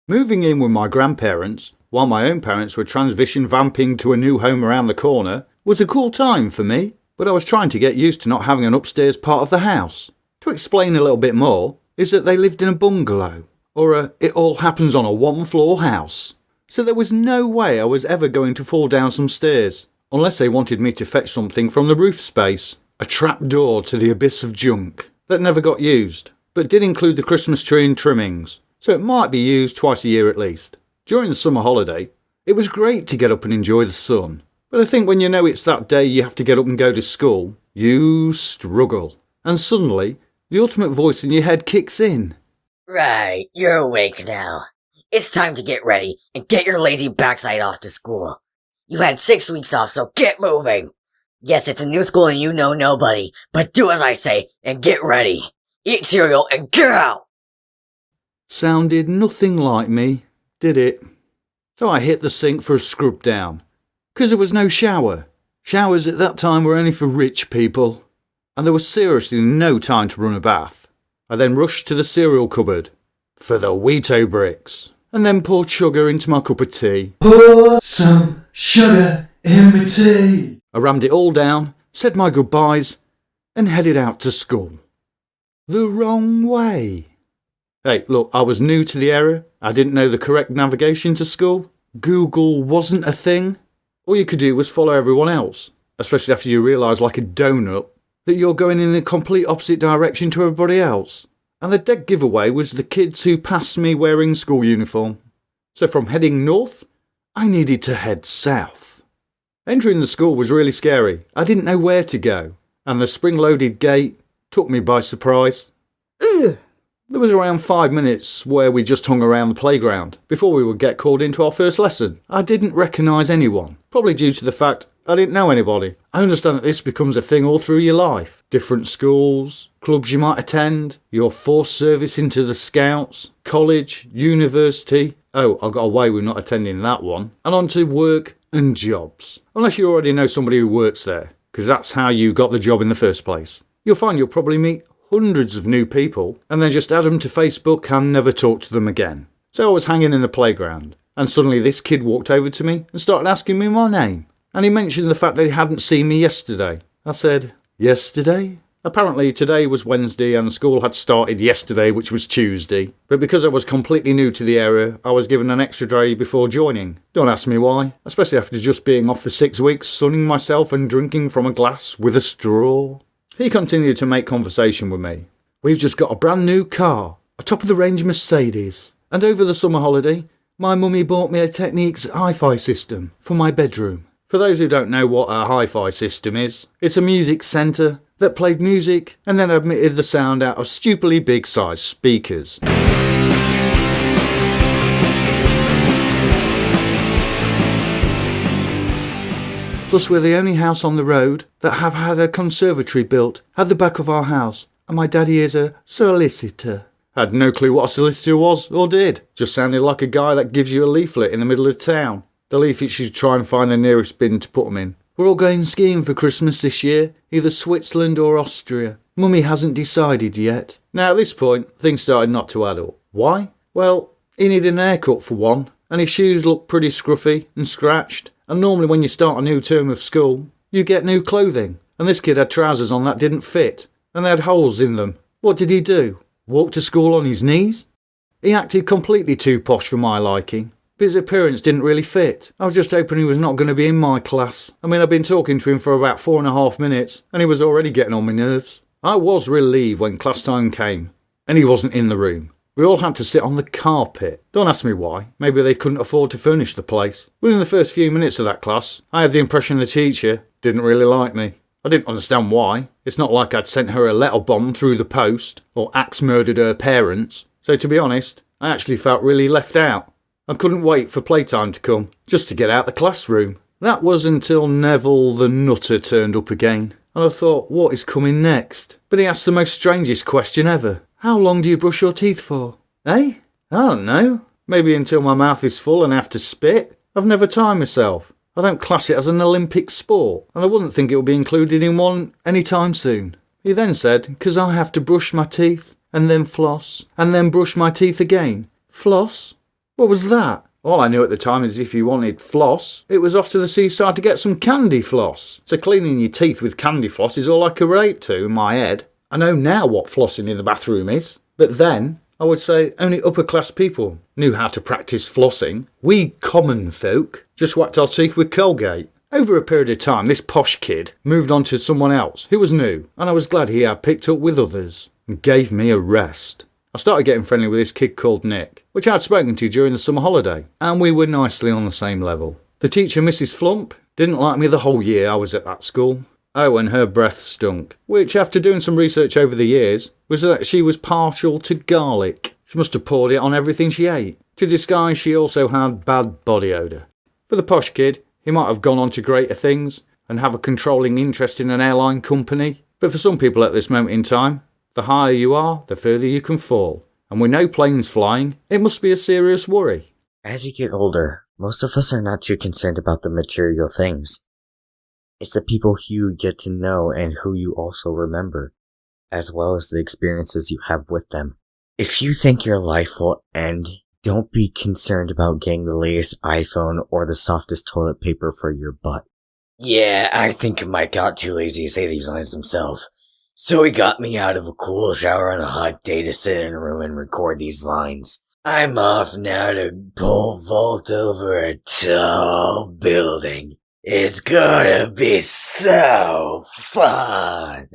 Moving in with my grandparents, while my own parents were transition vamping to a new home around the corner, was a cool time for me, but I was trying to get used to not having an upstairs part of the house. To explain a little bit more, is that they lived in a bungalow, or it all happens on a one-floor house. So there was no way I was ever going to fall down some stairs, unless they wanted me to fetch something from the roof space, a trap door to the abyss of junk, that never got used, but did include the Christmas tree and trimmings, so it might be used twice a year at least. During the summer holiday, it was great to get up and enjoy the sun, but I think when you know it's that day you have to get up and go to school, you struggle, and suddenly the ultimate voice in your head kicks in. Right, you're awake now. It's time to get ready and get your lazy backside off to school. You had 6 weeks off, so get moving. Yes, it's a new school and you know nobody, but do as I say and get ready. Eat cereal and get out! Sounded nothing like me, did it? So I hit the sink for a scrub down, 'cause there was no shower. Showers at that time were only for rich people, and there was seriously no time to run a bath. I then rushed to the cereal cupboard for the Wheato bricks, and then poured sugar into my cup of tea. Pour some sugar in my tea. I rammed it all down, said my goodbyes, and headed out to school. The wrong way. Hey, look, I was new to the area. I didn't know the correct navigation to school. Google wasn't a thing. All you could do was follow everyone else, especially after you realise, like a donut, that you're going in the complete opposite direction to everybody else. And the dead giveaway was the kids who passed me wearing school uniform. So from heading north, I needed to head south. Entering the school was really scary. I didn't know where to go, and the spring-loaded gate took me by surprise. Ugh. There was around 5 minutes where we just hung around the playground before we would get called into our first lesson. I didn't recognise anyone, probably due to the fact I didn't know anybody. I understand that this becomes a thing all through your life. Different schools, clubs you might attend, your forced service into the Scouts, college, university. Oh, I got away with not attending that one. And on to work and jobs. Unless you already know somebody who works there, because that's how you got the job in the first place. You'll find you'll probably meet hundreds of new people, and then just add them to Facebook and never talk to them again. So I was hanging in the playground, and suddenly this kid walked over to me and started asking me my name. And he mentioned the fact that he hadn't seen me yesterday. I said, yesterday? Apparently today was Wednesday and school had started yesterday, which was Tuesday. But because I was completely new to the area, I was given an extra day before joining. Don't ask me why, especially after just being off for 6 weeks, sunning myself and drinking from a glass with a straw. He continued to make conversation with me. We've just got a brand new car, a top-of-the-range Mercedes. And over the summer holiday, my mummy bought me a Technics hi-fi system for my bedroom. For those who don't know what a hi-fi system is, it's a music centre that played music and then emitted the sound out of stupidly big-sized speakers. Plus, we're the only house on the road that have had a conservatory built at the back of our house, and my daddy is a solicitor. Had no clue what a solicitor was, or did. Just sounded like a guy that gives you a leaflet in the middle of town. The leaflets you try and find the nearest bin to put them in. We're all going skiing for Christmas this year, either Switzerland or Austria. Mummy hasn't decided yet. Now at this point, things started not to add up. Why? Well, he needed an haircut for one, and his shoes looked pretty scruffy and scratched. And normally when you start a new term of school, you get new clothing. And this kid had trousers on that didn't fit, and they had holes in them. What did he do? Walk to school on his knees? He acted completely too posh for my liking. But his appearance didn't really fit. I was just hoping he was not going to be in my class. I mean, I've been talking to him for about 4.5 minutes, and he was already getting on my nerves. I was relieved when class time came, and he wasn't in the room. We all had to sit on the carpet. Don't ask me why. Maybe they couldn't afford to furnish the place. Within the first few minutes of that class, I had the impression the teacher didn't really like me. I didn't understand why. It's not like I'd sent her a letter bomb through the post, or axe murdered her parents. So to be honest, I actually felt really left out. I couldn't wait for playtime to come, just to get out the classroom. That was until Neville the Nutter turned up again, and I thought, what is coming next? But he asked the most strangest question ever. How long do you brush your teeth for? Eh? I don't know. Maybe until my mouth is full and I have to spit. I've never timed myself. I don't class it as an Olympic sport, and I wouldn't think it would be included in one anytime soon. He then said, 'cause I have to brush my teeth, and then floss, and then brush my teeth again. Floss? What was that? All I knew at the time is if you wanted floss, it was off to the seaside to get some candy floss. So cleaning your teeth with candy floss is all I could relate to in my head. I know now what flossing in the bathroom is, but then I would say only upper class people knew how to practice flossing. We common folk just whacked our teeth with Colgate. Over a period of time, this posh kid moved on to someone else who was new, and I was glad he had picked up with others and gave me a rest. I started getting friendly with this kid called Nick, which I had spoken to during the summer holiday, and we were nicely on the same level. The teacher, Mrs. Flump, didn't like me the whole year I was at that school. Oh, and her breath stunk, which after doing some research over the years, was that she was partial to garlic. She must have poured it on everything she ate. To disguise, she also had bad body odour. For the posh kid, he might have gone on to greater things and have a controlling interest in an airline company, but for some people at this moment in time, the higher you are, the further you can fall. And with no planes flying, it must be a serious worry. As you get older, most of us are not too concerned about the material things. It's the people who you get to know and who you also remember, as well as the experiences you have with them. If you think your life will end, don't be concerned about getting the latest iPhone or the softest toilet paper for your butt. Yeah, I think Mike got too lazy to say these lines himself. So he got me out of a cool shower on a hot day to sit in a room and record these lines. I'm off now to pole vault over a tall building. It's gonna be so fun.